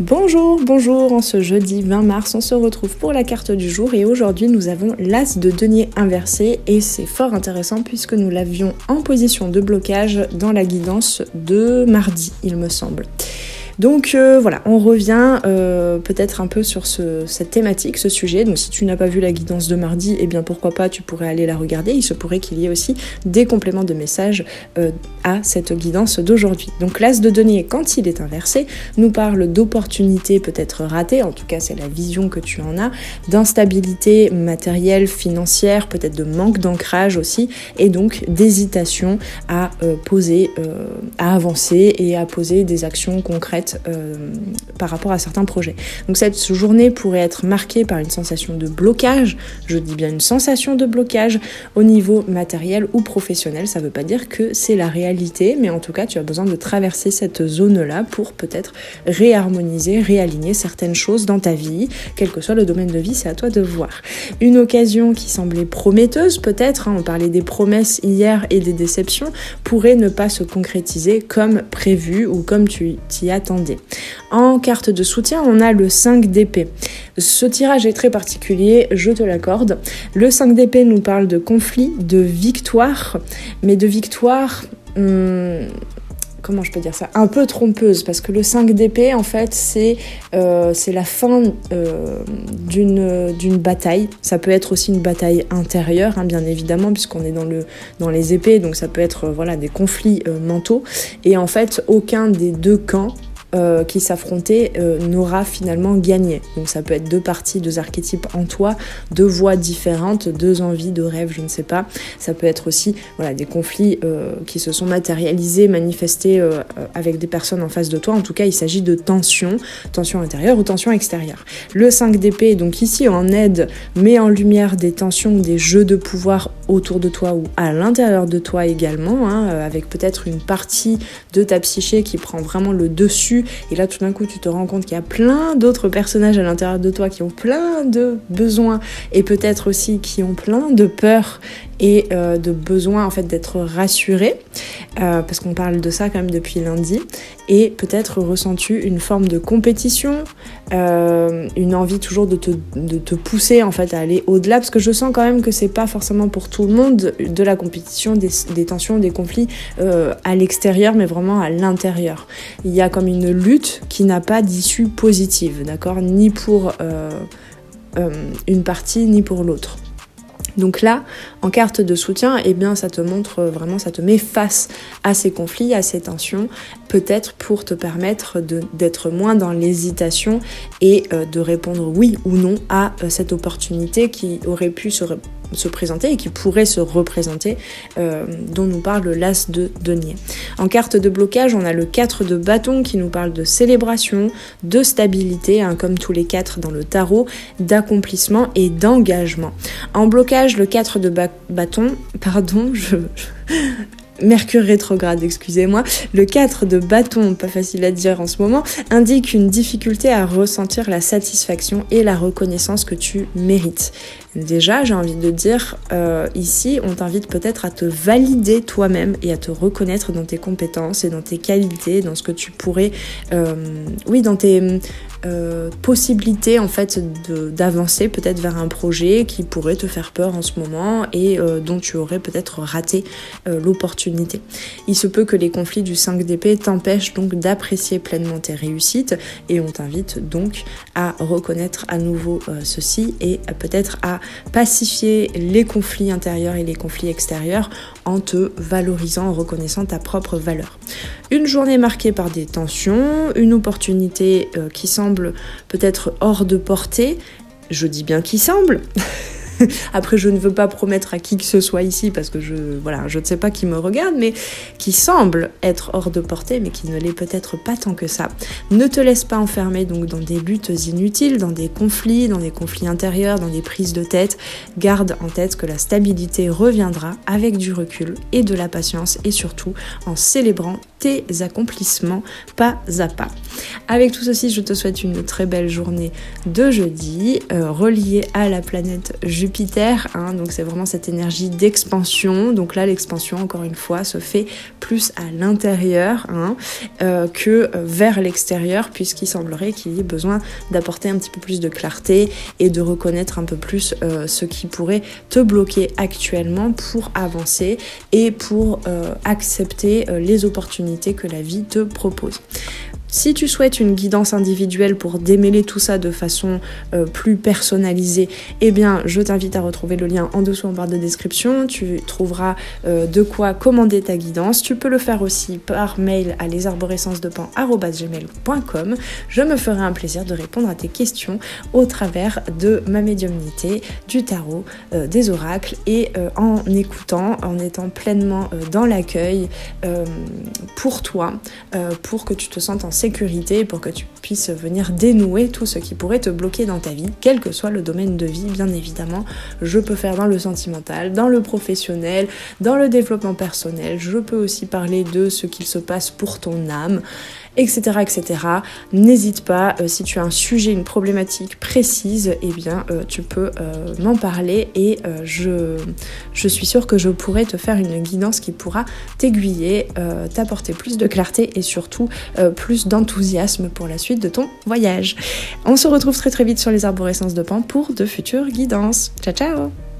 Bonjour, bonjour, en ce jeudi 20 mars, on se retrouve pour la carte du jour et aujourd'hui nous avons l'As de denier inversé et c'est fort intéressant puisque nous l'avions en position de blocage dans la guidance de mardi, il me semble. Donc voilà, on revient peut-être un peu sur cette thématique, ce sujet. Donc si tu n'as pas vu la guidance de mardi, eh bien pourquoi pas, tu pourrais aller la regarder. Il se pourrait qu'il y ait aussi des compléments de messages à cette guidance d'aujourd'hui. Donc l'As de denier, quand il est inversé, nous parle d'opportunités peut-être ratées, en tout cas c'est la vision que tu en as, d'instabilité matérielle, financière, peut-être de manque d'ancrage aussi, et donc d'hésitation à poser, à avancer et à poser des actions concrètes par rapport à certains projets. Donc cette journée pourrait être marquée par une sensation de blocage, je dis bien une sensation de blocage au niveau matériel ou professionnel. Ça ne veut pas dire que c'est la réalité, mais en tout cas tu as besoin de traverser cette zone-là pour peut-être réharmoniser, réaligner certaines choses dans ta vie, quel que soit le domaine de vie, c'est à toi de voir. Une occasion qui semblait prometteuse peut-être, on parlait des promesses hier et des déceptions, pourrait ne pas se concrétiser comme prévu ou comme tu t'y attendais. En carte de soutien, on a le 5 d'épée. Ce tirage est très particulier, je te l'accorde. Le 5 d'épée nous parle de conflit, de victoire, mais de victoire... comment je peux dire ça, un peu trompeuse, parce que le 5 d'épée, en fait, c'est la fin d'une bataille. Ça peut être aussi une bataille intérieure, bien évidemment, puisqu'on est dans les épées, donc ça peut être des conflits mentaux. Et en fait, aucun des deux camps qui s'affrontaient n'aura finalement gagné. Donc ça peut être deux parties, deux archétypes en toi, deux voies différentes, deux envies, deux rêves, je ne sais pas. Ça peut être aussi des conflits qui se sont matérialisés, manifestés avec des personnes en face de toi. En tout cas, il s'agit de tension intérieure ou tension extérieure. Le 5 d'épée, donc ici en aide, met en lumière des tensions, des jeux de pouvoir autour de toi ou à l'intérieur de toi également, avec peut-être une partie de ta psyché qui prend vraiment le dessus. Et là, tout d'un coup, tu te rends compte qu'il y a plein d'autres personnages à l'intérieur de toi qui ont plein de besoins et peut-être aussi qui ont plein de peurs et de besoin en fait d'être rassurés, parce qu'on parle de ça quand même depuis lundi, et peut-être ressens-tu une forme de compétition, une envie toujours de te pousser en fait à aller au-delà, parce que je sens quand même que c'est pas forcément pour tout le monde de la compétition, des tensions, des conflits à l'extérieur, mais vraiment à l'intérieur. Il y a comme une lutte qui n'a pas d'issue positive, d'accord, ni pour une partie ni pour l'autre. Donc là, en carte de soutien, ça te montre vraiment, ça te met face à ces conflits, à ces tensions, peut-être pour te permettre d'être moins dans l'hésitation et de répondre oui ou non à cette opportunité qui aurait pu se présenter et qui pourrait se représenter, dont nous parle l'As de denier. En carte de blocage, on a le 4 de bâton qui nous parle de célébration, de stabilité, comme tous les 4 dans le tarot, d'accomplissement et d'engagement. En blocage, le 4 de bâton, Mercure rétrograde, excusez-moi. Le 4 de bâton, pas facile à dire en ce moment, indique une difficulté à ressentir la satisfaction et la reconnaissance que tu mérites. Déjà, j'ai envie de dire, ici, on t'invite peut-être à te valider toi-même et à te reconnaître dans tes compétences et dans tes qualités, dans ce que tu pourrais, dans tes possibilités en fait d'avancer peut-être vers un projet qui pourrait te faire peur en ce moment et dont tu aurais peut-être raté l'opportunité. Il se peut que les conflits du 5 d'épée t'empêchent donc d'apprécier pleinement tes réussites et on t'invite donc à reconnaître à nouveau ceci et peut-être à pacifier les conflits intérieurs et les conflits extérieurs en te valorisant, en reconnaissant ta propre valeur. Une journée marquée par des tensions, une opportunité qui semble peut-être hors de portée, je dis bien qui semble. Après, je ne veux pas promettre à qui que ce soit ici parce que je ne sais pas qui me regarde, mais qui semble être hors de portée, mais qui ne l'est peut-être pas tant que ça. Ne te laisse pas enfermer donc dans des luttes inutiles, dans des conflits intérieurs, dans des prises de tête. Garde en tête que la stabilité reviendra avec du recul et de la patience et surtout en célébrant tes tes accomplissements pas à pas. Avec tout ceci, je te souhaite une très belle journée de jeudi, reliée à la planète Jupiter, hein, donc c'est vraiment cette énergie d'expansion. Donc là, l'expansion, encore une fois, se fait plus à l'intérieur hein, que vers l'extérieur, puisqu'il semblerait qu'il y ait besoin d'apporter un petit peu plus de clarté et de reconnaître un peu plus ce qui pourrait te bloquer actuellement pour avancer et pour accepter les opportunités que la vie te propose. Si tu souhaites une guidance individuelle pour démêler tout ça de façon plus personnalisée, eh bien je t'invite à retrouver le lien en dessous en barre de description. Tu trouveras de quoi commander ta guidance. Tu peux le faire aussi par mail à lesarborescencedepans@gmail.com. Je me ferai un plaisir de répondre à tes questions au travers de ma médiumnité, du tarot, des oracles et en écoutant, en étant pleinement dans l'accueil pour toi, pour que tu te sentes en sécurité, pour que tu puisses venir dénouer tout ce qui pourrait te bloquer dans ta vie, quel que soit le domaine de vie, bien évidemment. Je peux faire dans le sentimental, dans le professionnel, dans le développement personnel. Je peux aussi parler de ce qu'il se passe pour ton âme, etc. etc. N'hésite pas, si tu as un sujet, une problématique précise, eh bien tu peux m'en parler et je suis sûre que je pourrai te faire une guidance qui pourra t'aiguiller, t'apporter plus de clarté et surtout plus d'enthousiasme pour la suite de ton voyage. On se retrouve très très vite sur les arborescences de Pan pour de futures guidances. Ciao ciao!